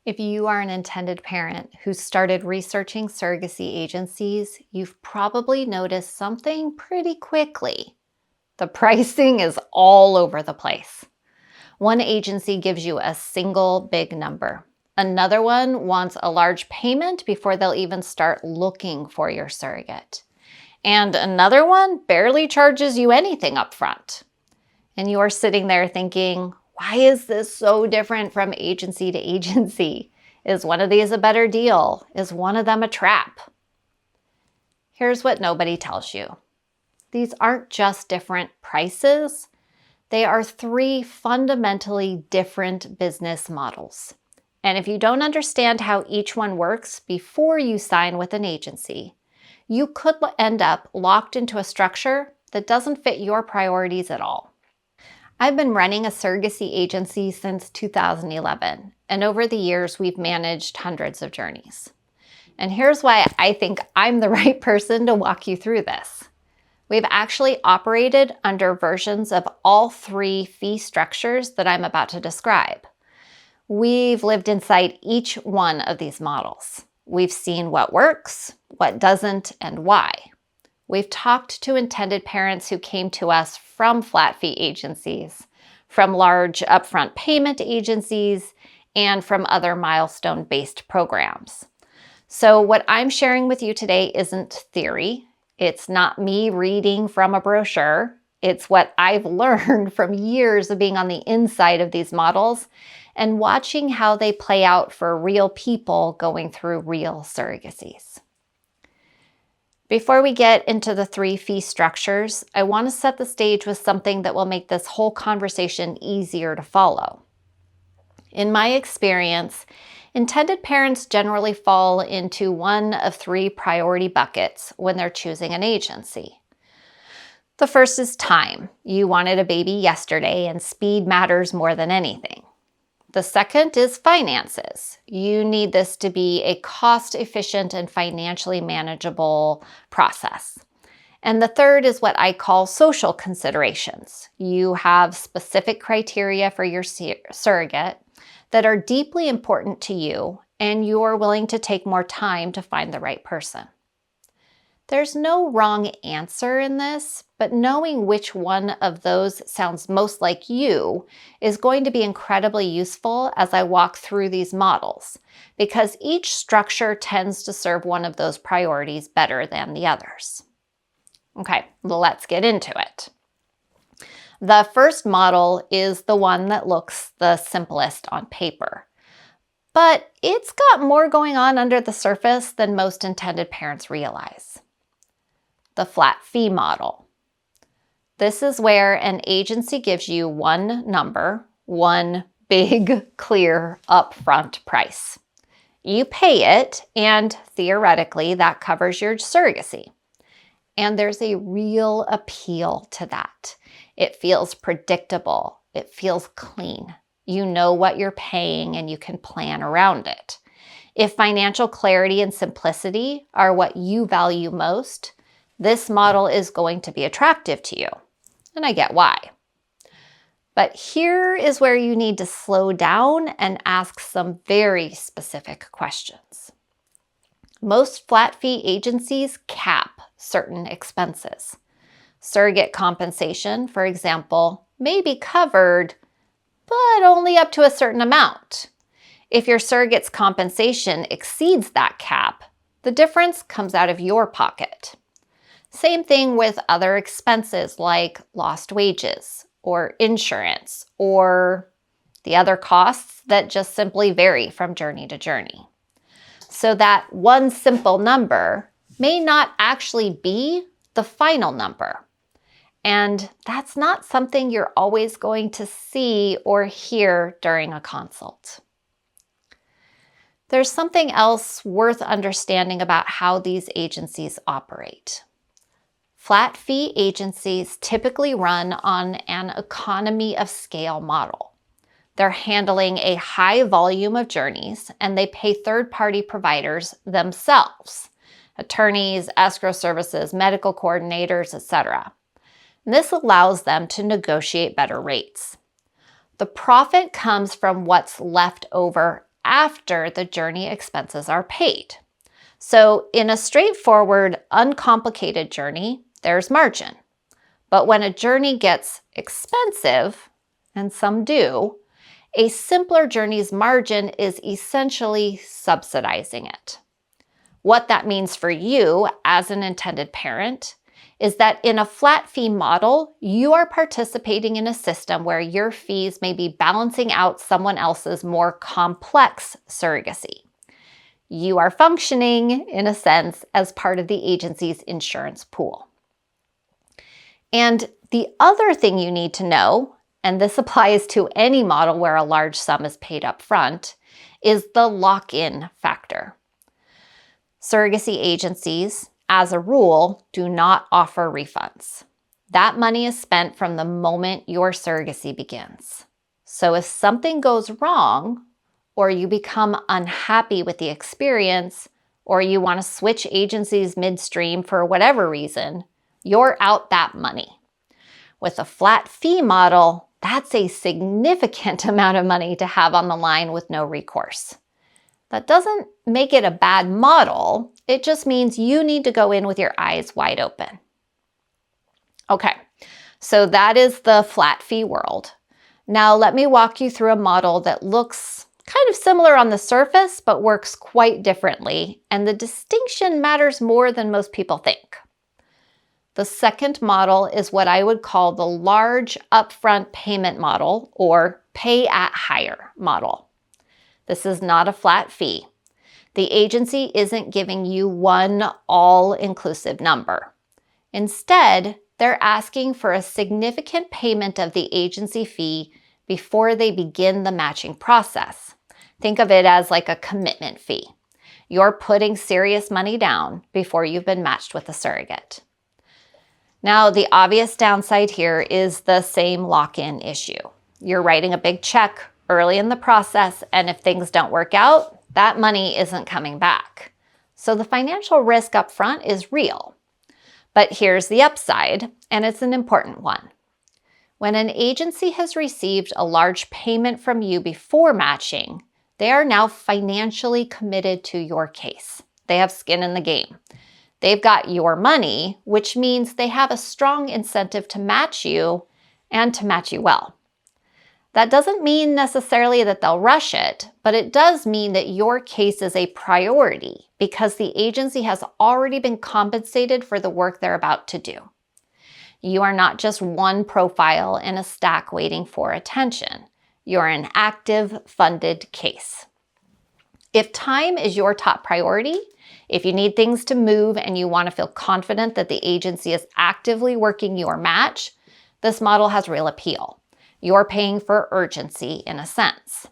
If you are an intended parent who started researching surrogacy agencies, you've probably noticed something pretty quickly. The pricing is all over the place. One agency gives you a single big number. Another one wants a large payment before they'll even start looking for your surrogate. And another one barely charges you anything up front. And you are sitting there thinking, why is this so different from agency to agency? Is one of these a better deal? Is one of them a trap? Here's what nobody tells you. These aren't just different prices. They are three fundamentally different business models. And if you don't understand how each one works before you sign with an agency, you could end up locked into a structure that doesn't fit your priorities at all. I've been running a surrogacy agency since 2011, and over the years, we've managed hundreds of journeys. And here's why I think I'm the right person to walk you through this. We've actually operated under versions of all three fee structures that I'm about to describe. We've lived inside each one of these models. We've seen what works, what doesn't, and why. We've talked to intended parents who came to us from flat fee agencies, from large upfront payment agencies, and from other milestone-based programs. So what I'm sharing with you today isn't theory. It's not me reading from a brochure. It's what I've learned from years of being on the inside of these models and watching how they play out for real people going through real surrogacies. Before we get into the three fee structures, I want to set the stage with something that will make this whole conversation easier to follow. In my experience, intended parents generally fall into one of three priority buckets when they're choosing an agency. The first is time. You wanted a baby yesterday and speed matters more than anything. The second is finances. You need this to be a cost-efficient and financially manageable process. And the third is what I call social considerations. You have specific criteria for your surrogate that are deeply important to you, and you're willing to take more time to find the right person. There's no wrong answer in this, but knowing which one of those sounds most like you is going to be incredibly useful as I walk through these models, because each structure tends to serve one of those priorities better than the others. Okay, let's get into it. The first model is the one that looks the simplest on paper, but it's got more going on under the surface than most intended parents realize. The flat fee model. This is where an agency gives you one number, one big, clear, upfront price. You pay it, and theoretically, that covers your surrogacy. And there's a real appeal to that. It feels predictable. It feels clean. You know what you're paying, and you can plan around it. If financial clarity and simplicity are what you value most, this model is going to be attractive to you, and I get why. But here is where you need to slow down and ask some very specific questions. Most flat fee agencies cap certain expenses. Surrogate compensation, for example, may be covered, but only up to a certain amount. If your surrogate's compensation exceeds that cap, the difference comes out of your pocket. Same thing with other expenses like lost wages or insurance or the other costs that just simply vary from journey to journey. So that one simple number may not actually be the final number. And that's not something you're always going to see or hear during a consult. There's something else worth understanding about how these agencies operate. Flat fee agencies typically run on an economy of scale model. They're handling a high volume of journeys, and they pay third-party providers themselves, attorneys, escrow services, medical coordinators, etc. This allows them to negotiate better rates. The profit comes from what's left over after the journey expenses are paid. So in a straightforward, uncomplicated journey, there's margin. But when a journey gets expensive, and some do, a simpler journey's margin is essentially subsidizing it. What that means for you as an intended parent is that in a flat fee model, you are participating in a system where your fees may be balancing out someone else's more complex surrogacy. You are functioning, in a sense, as part of the agency's insurance pool. And the other thing you need to know, and this applies to any model where a large sum is paid up front, is the lock-in factor. Surrogacy agencies, as a rule, do not offer refunds. That money is spent from the moment your surrogacy begins. So if something goes wrong, or you become unhappy with the experience, or you want to switch agencies midstream for whatever reason, you're out that money. With a flat fee model, that's a significant amount of money to have on the line with no recourse. That doesn't make it a bad model. It just means you need to go in with your eyes wide open. Okay, so that is the flat fee world. Now let me walk you through a model that looks kind of similar on the surface, but works quite differently, and the distinction matters more than most people think. The second model is what I would call the large upfront payment model, or pay at hire model. This is not a flat fee. The agency isn't giving you one all-inclusive number. Instead, they're asking for a significant payment of the agency fee before they begin the matching process. Think of it as like a commitment fee. You're putting serious money down before you've been matched with a surrogate. Now, the obvious downside here is the same lock-in issue. You're writing a big check early in the process, and if things don't work out, that money isn't coming back. So the financial risk up front is real. But here's the upside, and it's an important one. When an agency has received a large payment from you before matching, they are now financially committed to your case. They have skin in the game. They've got your money, which means they have a strong incentive to match you and to match you well. That doesn't mean necessarily that they'll rush it, but it does mean that your case is a priority because the agency has already been compensated for the work they're about to do. You are not just one profile in a stack waiting for attention. You're an active, funded case. If time is your top priority, if you need things to move and you want to feel confident that the agency is actively working your match, this model has real appeal. You're paying for urgency in a sense.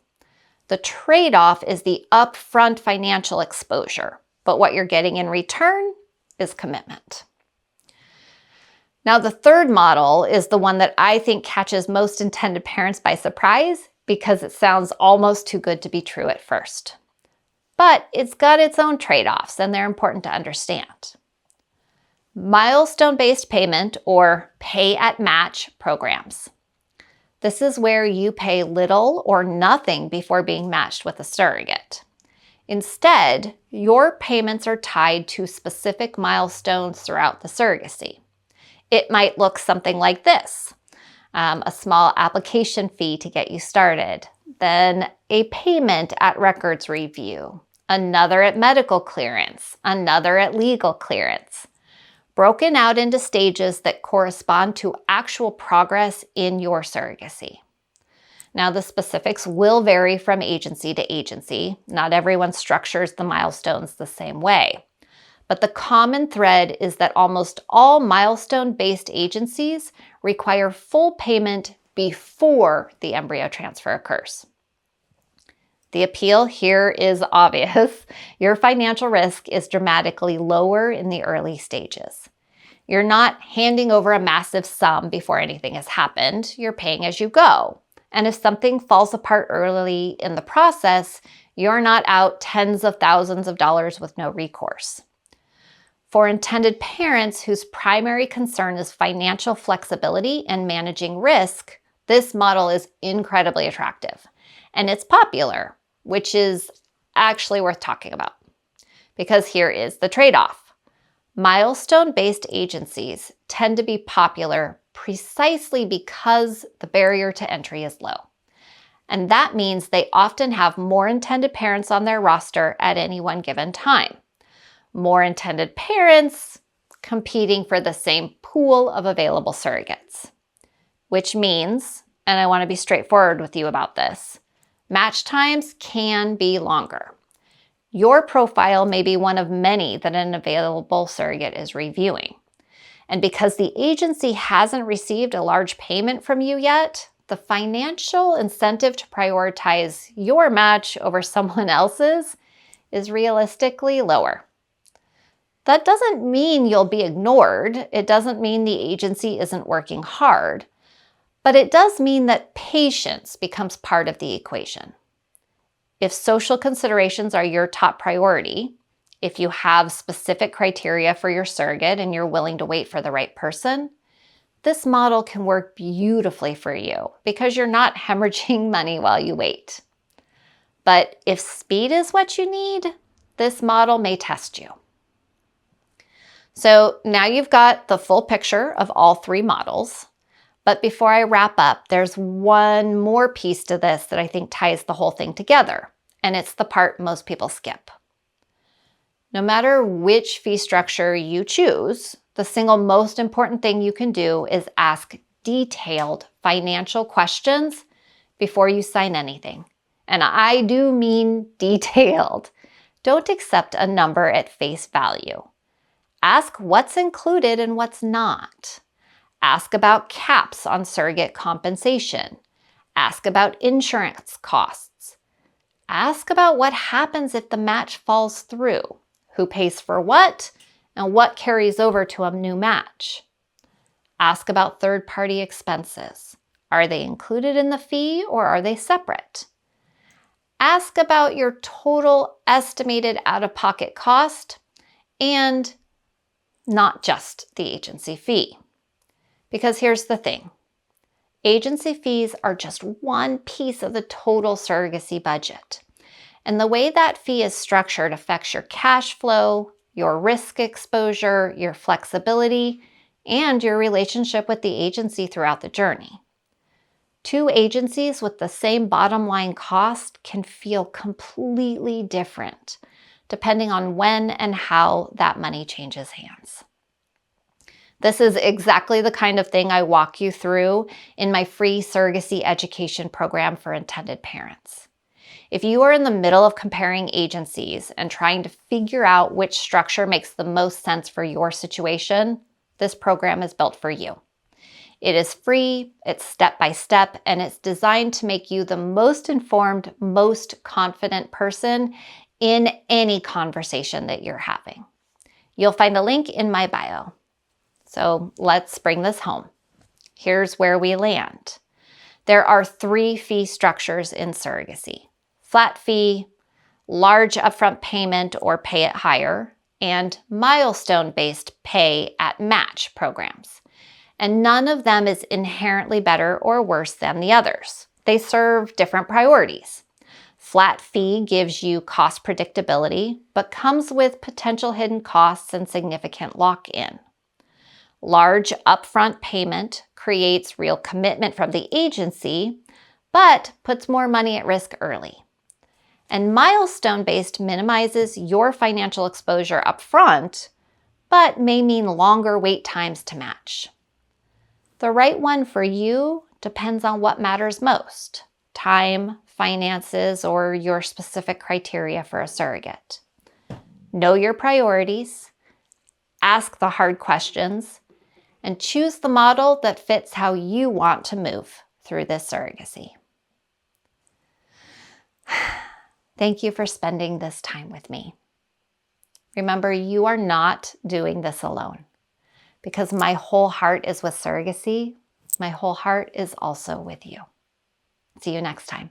The trade-off is the upfront financial exposure, but what you're getting in return is commitment. Now, the third model is the one that I think catches most intended parents by surprise because it sounds almost too good to be true at first. But it's got its own trade-offs, and they're important to understand. Milestone-based payment, or pay-at-match programs. This is where you pay little or nothing before being matched with a surrogate. Instead, your payments are tied to specific milestones throughout the surrogacy. It might look something like this: a small application fee to get you started, then a payment at records review, another at medical clearance, another at legal clearance, broken out into stages that correspond to actual progress in your surrogacy. Now, the specifics will vary from agency to agency. Not everyone structures the milestones the same way. But the common thread is that almost all milestone-based agencies require full payment before the embryo transfer occurs. The appeal here is obvious. Your financial risk is dramatically lower in the early stages. You're not handing over a massive sum before anything has happened. You're paying as you go. And if something falls apart early in the process, you're not out tens of thousands of dollars with no recourse. For intended parents whose primary concern is financial flexibility and managing risk, this model is incredibly attractive. And it's popular. which is actually worth talking about. Because here is the trade-off. Milestone-based agencies tend to be popular precisely because the barrier to entry is low. And that means they often have more intended parents on their roster at any one given time. More intended parents competing for the same pool of available surrogates. Which means, and I want to be straightforward with you about this, match times can be longer. Your profile may be one of many that an available surrogate is reviewing. And because the agency hasn't received a large payment from you yet, the financial incentive to prioritize your match over someone else's is realistically lower. That doesn't mean you'll be ignored. It doesn't mean the agency isn't working hard, but it does mean that patience becomes part of the equation. If social considerations are your top priority, if you have specific criteria for your surrogate and you're willing to wait for the right person, this model can work beautifully for you because you're not hemorrhaging money while you wait. But if speed is what you need, this model may test you. So now you've got the full picture of all three models. But before I wrap up, there's one more piece to this that I think ties the whole thing together, and it's the part most people skip. No matter which fee structure you choose, the single most important thing you can do is ask detailed financial questions before you sign anything. And I do mean detailed. Don't accept a number at face value. Ask what's included and what's not. Ask about caps on surrogate compensation. Ask about insurance costs. Ask about what happens if the match falls through, who pays for what, and what carries over to a new match. Ask about third-party expenses. Are they included in the fee or are they separate? Ask about your total estimated out-of-pocket cost and not just the agency fee. Because here's the thing. Agency fees are just one piece of the total surrogacy budget. And the way that fee is structured affects your cash flow, your risk exposure, your flexibility, and your relationship with the agency throughout the journey. Two agencies with the same bottom line cost can feel completely different, depending on when and how that money changes hands. This is exactly the kind of thing I walk you through in my free surrogacy education program for intended parents. If you are in the middle of comparing agencies and trying to figure out which structure makes the most sense for your situation, this program is built for you. It is free, it's step-by-step, and it's designed to make you the most informed, most confident person in any conversation that you're having. You'll find a link in my bio. So let's bring this home. Here's where we land. There are three fee structures in surrogacy: flat fee, large upfront payment or pay it higher, and milestone-based pay at match programs. And none of them is inherently better or worse than the others. They serve different priorities. Flat fee gives you cost predictability, but comes with potential hidden costs and significant lock-in. Large upfront payment creates real commitment from the agency, but puts more money at risk early. And milestone-based minimizes your financial exposure upfront, but may mean longer wait times to match. The right one for you depends on what matters most: time, finances, or your specific criteria for a surrogate. Know your priorities, ask the hard questions, and choose the model that fits how you want to move through this surrogacy. Thank you for spending this time with me. Remember, you are not doing this alone. Because my whole heart is with surrogacy, my whole heart is also with you. See you next time.